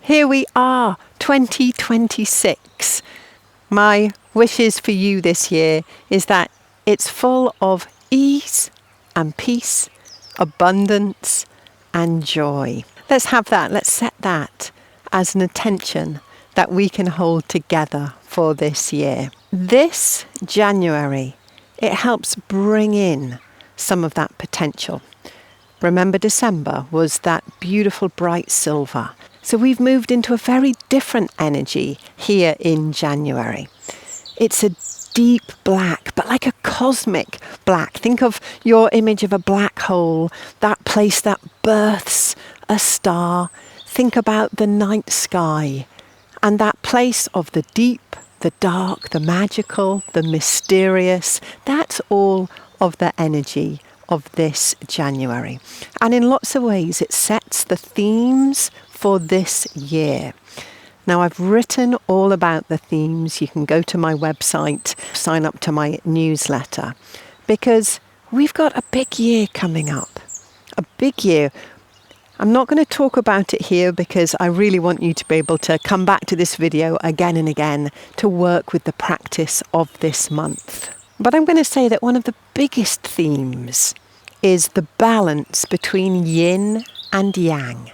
Here we are, 2026. My wishes for you this year is that it's full of ease and peace, abundance and joy. Let's have that. Let's set that as an intention that we can hold together for this year. This January, it helps bring in some of that potential. Remember, December was that beautiful bright silver. So we've moved into a very different energy here in January. It's a deep black, but like a cosmic black. Think of your image of a black hole, that place that births a star. Think about the night sky and that place of the deep, the dark, the magical, the mysterious. That's all of the energy of this January. And in lots of ways, it sets the themes for this year. Now, I've written all about the themes. You can go to my website, sign up to my newsletter, because we've got a big year coming up. A big year. I'm not going to talk about it here because I really want you to be able to come back to this video again and again to work with the practice of this month. But I'm going to say that one of the biggest themes is the balance between yin and yang,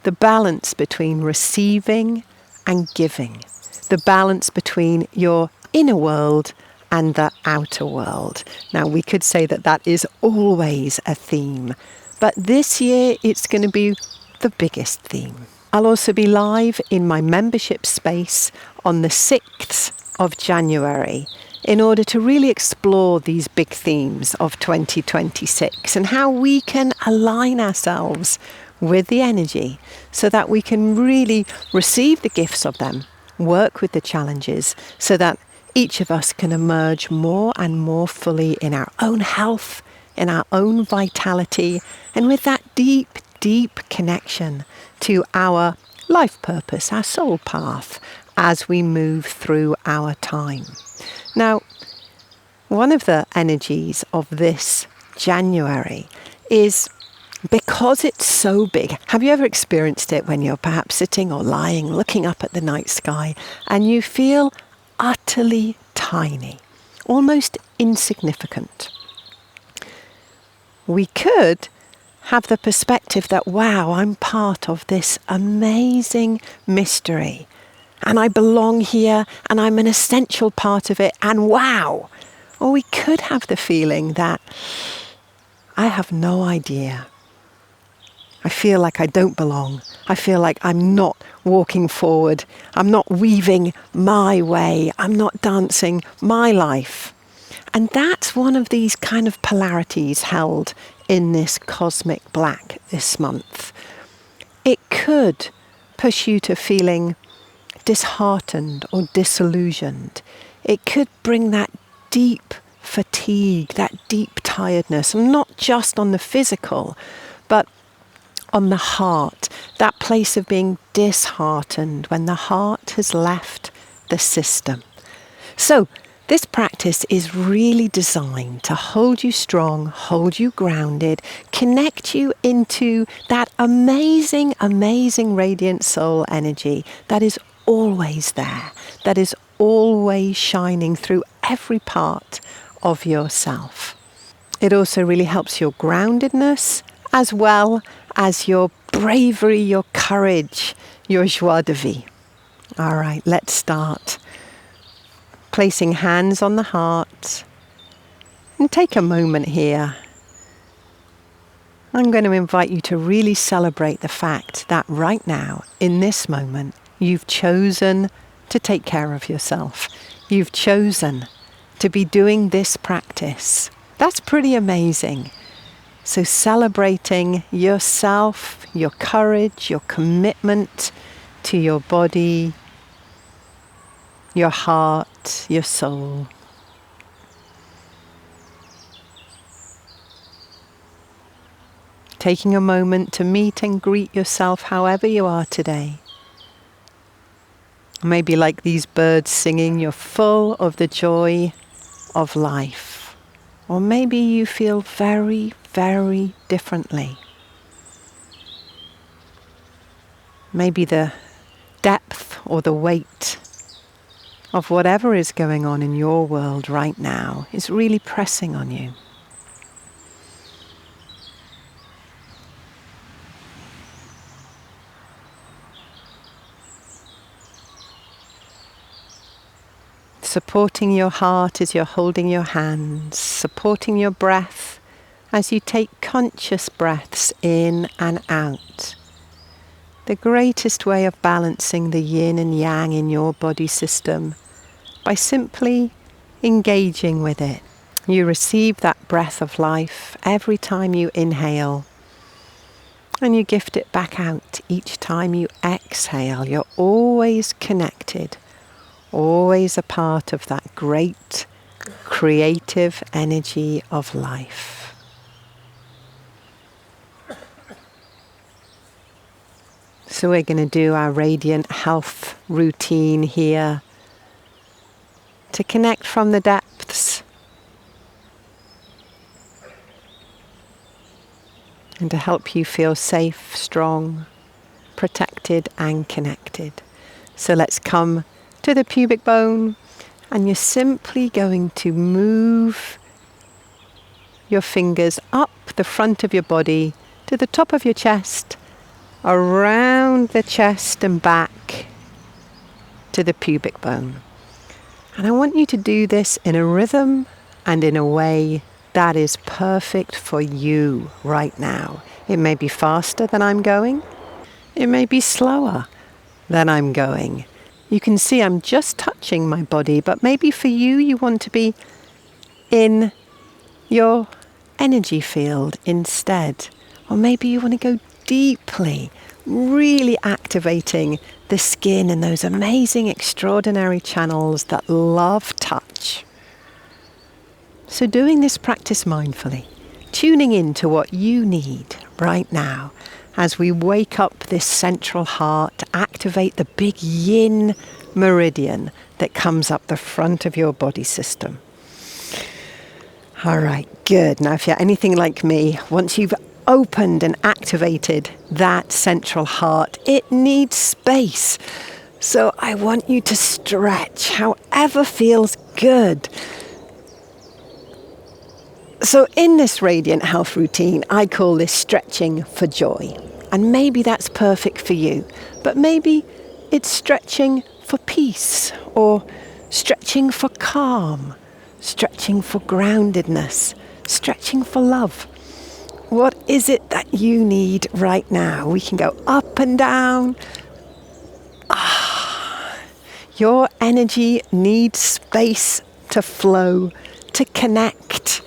the balance between receiving and giving, the balance between your inner world and the outer world. Now, we could say that that is always a theme, but this year it's going to be the biggest theme. I'll also be live in my membership space on the 6th of January in order to really explore these big themes of 2026 and how we can align ourselves with the energy so that we can really receive the gifts of them, work with the challenges so that each of us can emerge more and more fully in our own health, in our own vitality, and with that deep, deep connection to our life purpose, our soul path, as we move through our time. Now, one of the energies of this January is because it's so big. Have you ever experienced it when you're perhaps sitting or lying, looking up at the night sky, and you feel utterly tiny, almost insignificant? We could have the perspective that, wow, I'm part of this amazing mystery and I belong here and I'm an essential part of it and wow. Or we could have the feeling that I have no idea. I feel like I don't belong. I feel like I'm not walking forward. I'm not weaving my way. I'm not dancing my life. And that's one of these kind of polarities held in this cosmic black this month. It could push you to feeling disheartened or disillusioned. It could bring that deep fatigue, that deep tiredness, not just on the physical, but on the heart, that place of being disheartened when the heart has left the system. So this practice is really designed to hold you strong, hold you grounded, connect you into that amazing, amazing radiant soul energy that is always there, that is always shining through every part of yourself. It also really helps your groundedness as well as your bravery, your courage, your joie de vivre. All right, let's start. Placing hands on the heart and take a moment here. I'm going to invite you to really celebrate the fact that right now, in this moment, you've chosen to take care of yourself. You've chosen to be doing this practice. That's pretty amazing. So celebrating yourself, your courage, your commitment to your body, your heart, your soul. Taking a moment to meet and greet yourself however you are today. Maybe like these birds singing, you're full of the joy of life. Or maybe you feel very, very differently. Maybe the depth or the weight of whatever is going on in your world right now is really pressing on you. Supporting your heart as you're holding your hands, supporting your breath as you take conscious breaths in and out. The greatest way of balancing the yin and yang in your body system by simply engaging with it. You receive that breath of life every time you inhale, and you gift it back out each time you exhale. You're always connected, always a part of that great creative energy of life. So we're going to do our radiant health routine here to connect from the depths and to help you feel safe, strong, protected and connected. So let's come to the pubic bone, and you're simply going to move your fingers up the front of your body to the top of your chest, around the chest and back to the pubic bone. And I want you to do this in a rhythm and in a way that is perfect for you right now. It may be faster than I'm going. It may be slower than I'm going. You can see I'm just touching my body, but maybe for you, you want to be in your energy field instead. Or maybe you want to go deeply, really activating the skin and those amazing, extraordinary channels that love touch. So doing this practice mindfully, tuning into what you need right now as we wake up this central heart to activate the big yin meridian that comes up the front of your body system. All right, good. Now, if you're anything like me, once you've opened and activated that central heart, it needs space. So I want you to stretch however feels good. So in this radiant health routine, I call this stretching for joy. And maybe that's perfect for you, but maybe it's stretching for peace, or stretching for calm, stretching for groundedness, stretching for love. What is it that you need right now? We can go up and down. Your energy needs space to flow, to connect.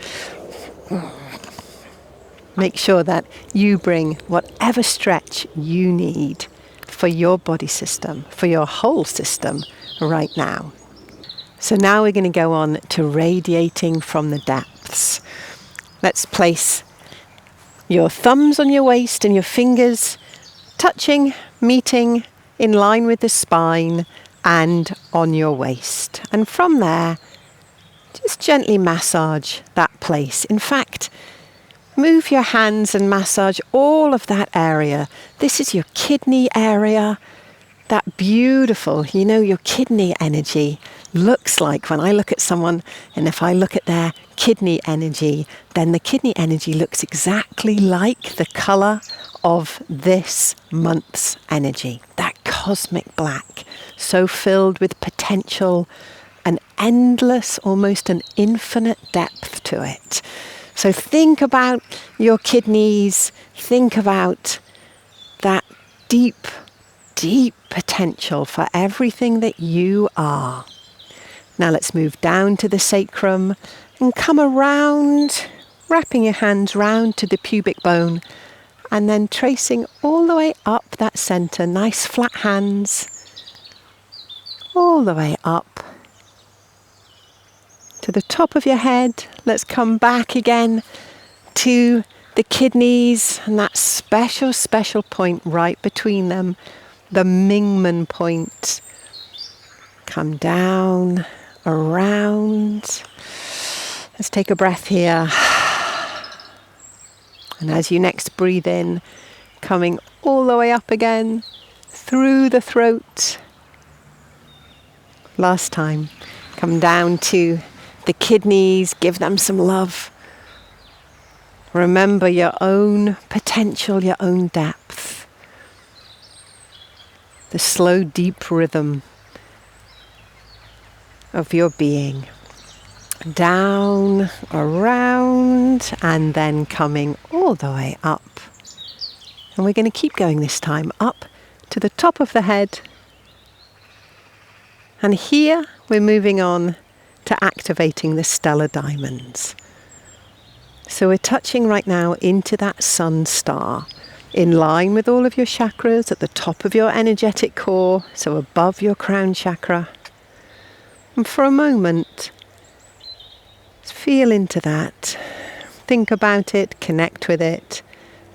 Make sure that you bring whatever stretch you need for your body system, for your whole system right now. So now we're going to go on to radiating from the depths. Let's place your thumbs on your waist and your fingers touching, meeting in line with the spine and on your waist. And from there, just gently massage that place. In fact, move your hands and massage all of that area. This is your kidney area. That beautiful, your kidney energy looks like when I look at someone, and if I look at their kidney energy, then the kidney energy looks exactly like the color of this month's energy. That cosmic black, so filled with potential, an endless, almost an infinite depth to it. So think about your kidneys, think about that deep, deep potential for everything that you are. Now let's move down to the sacrum and come around, wrapping your hands round to the pubic bone, and then tracing all the way up that center, nice flat hands, all the way up to the top of your head. Let's come back again to the kidneys and that special, special point right between them, the Mingmen point. Come down, around. Let's take a breath here. And as you next breathe in, coming all the way up again, through the throat. Last time, come down to the kidneys, give them some love. Remember your own potential, your own depth. The slow, deep rhythm of your being. Down, around, and then coming all the way up. And we're going to keep going this time, up to the top of the head. And here we're moving on to activating the stellar diamonds. So we're touching right now into that sun star, in line with all of your chakras at the top of your energetic core, so above your crown chakra. And for a moment, feel into that. Think about it, connect with it.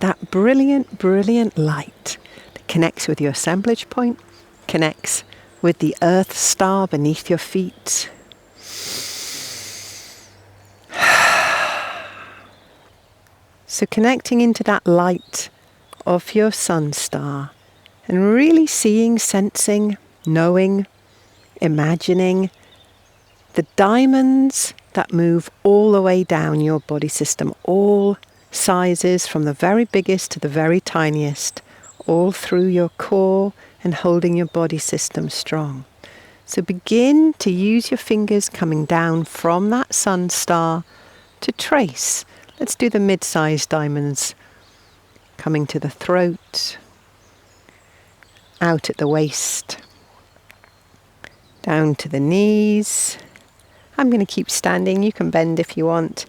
That brilliant, brilliant light that connects with your assemblage point, connects with the earth star beneath your feet. So connecting into that light of your sun star and really seeing, sensing, knowing, imagining the diamonds that move all the way down your body system, all sizes from the very biggest to the very tiniest, all through your core and holding your body system strong. So begin to use your fingers coming down from that sun star to trace. Let's do the mid-sized diamonds. Coming to the throat, out at the waist, down to the knees. I'm going to keep standing, you can bend if you want.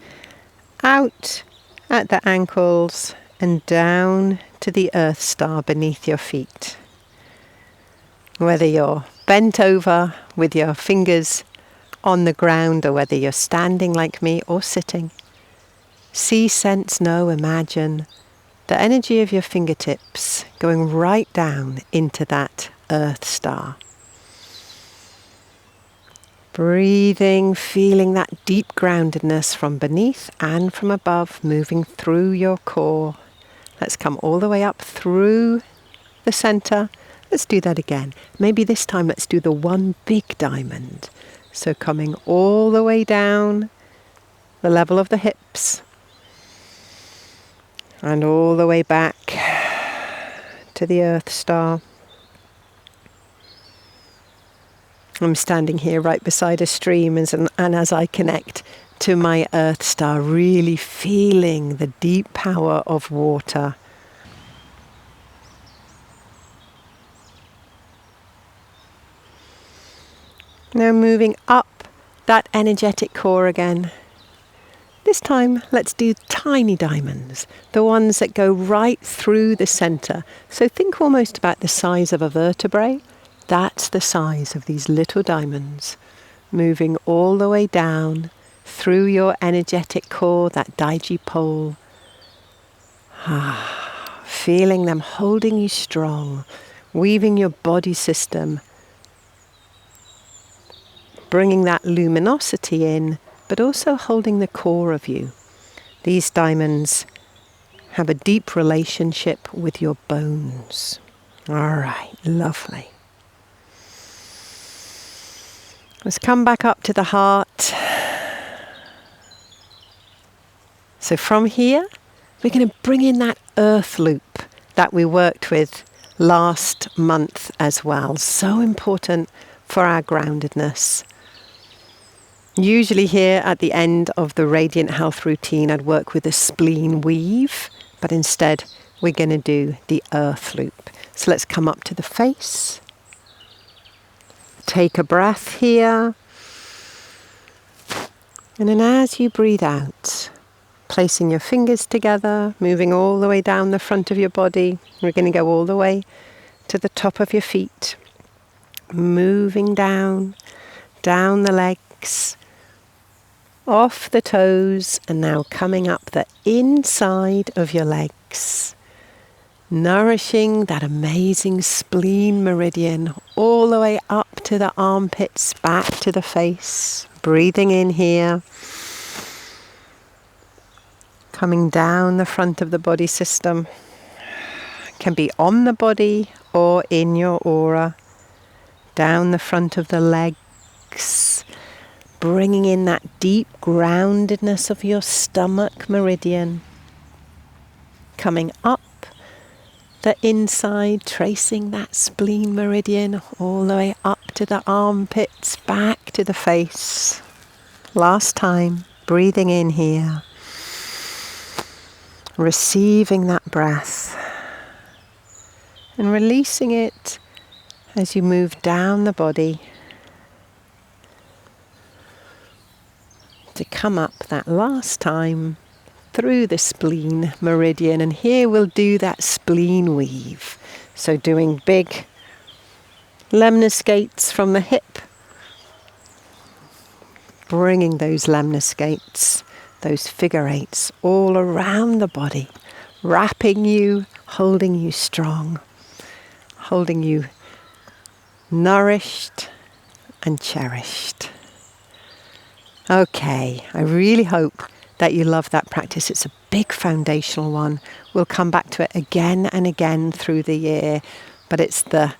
Out at the ankles and down to the earth star beneath your feet. Whether you're bent over with your fingers on the ground or whether you're standing like me or sitting, see, sense, know, imagine the energy of your fingertips going right down into that earth star. Breathing, feeling that deep groundedness from beneath and from above, moving through your core. Let's come all the way up through the center. Let's do that again. Maybe this time let's do the one big diamond. So coming all the way down the level of the hips and all the way back to the earth star. I'm standing here right beside a stream and as I connect to my earth star, really feeling the deep power of water. Now moving up that energetic core again. This time let's do tiny diamonds, the ones that go right through the center. So think almost about the size of a vertebrae. That's the size of these little diamonds, moving all the way down through your energetic core, that Daiji pole. Feeling them holding you strong, weaving your body system, bringing that luminosity in, but also holding the core of you. These diamonds have a deep relationship with your bones. All right, lovely. Let's come back up to the heart. So from here, we're going to bring in that earth loop that we worked with last month as well. So important for our groundedness. Usually here at the end of the Radiant Health routine, I'd work with a spleen weave, but instead we're going to do the earth loop. So let's come up to the face. Take a breath here. And then as you breathe out, placing your fingers together, moving all the way down the front of your body. We're going to go all the way to the top of your feet. Moving down the legs, off the toes, and now coming up the inside of your legs. Nourishing that amazing spleen meridian all the way up to the armpits, back to the face. Breathing in here. Coming down the front of the body system. Can be on the body or in your aura, down the front of the legs, bringing in that deep groundedness of your stomach meridian, coming up the inside, tracing that spleen meridian all the way up to the armpits, back to the face. Last time, breathing in here, receiving that breath and releasing it as you move down the body to come up that last time through the spleen meridian. And here we'll do that spleen weave. So doing big lemniscates from the hip, bringing those lemniscates, those figure eights all around the body, wrapping you, holding you strong, holding you nourished and cherished. Okay, I really hope that you love that practice. It's a big foundational one. We'll come back to it again and again through the year, but it's the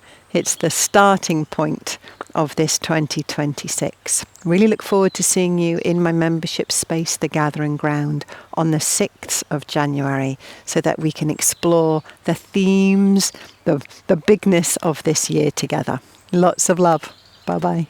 starting point of this 2026. Really look forward to seeing you in my membership space, The Gathering Ground, on the 6th of January, so that we can explore the themes, the bigness of this year together. Lots of love. Bye-bye.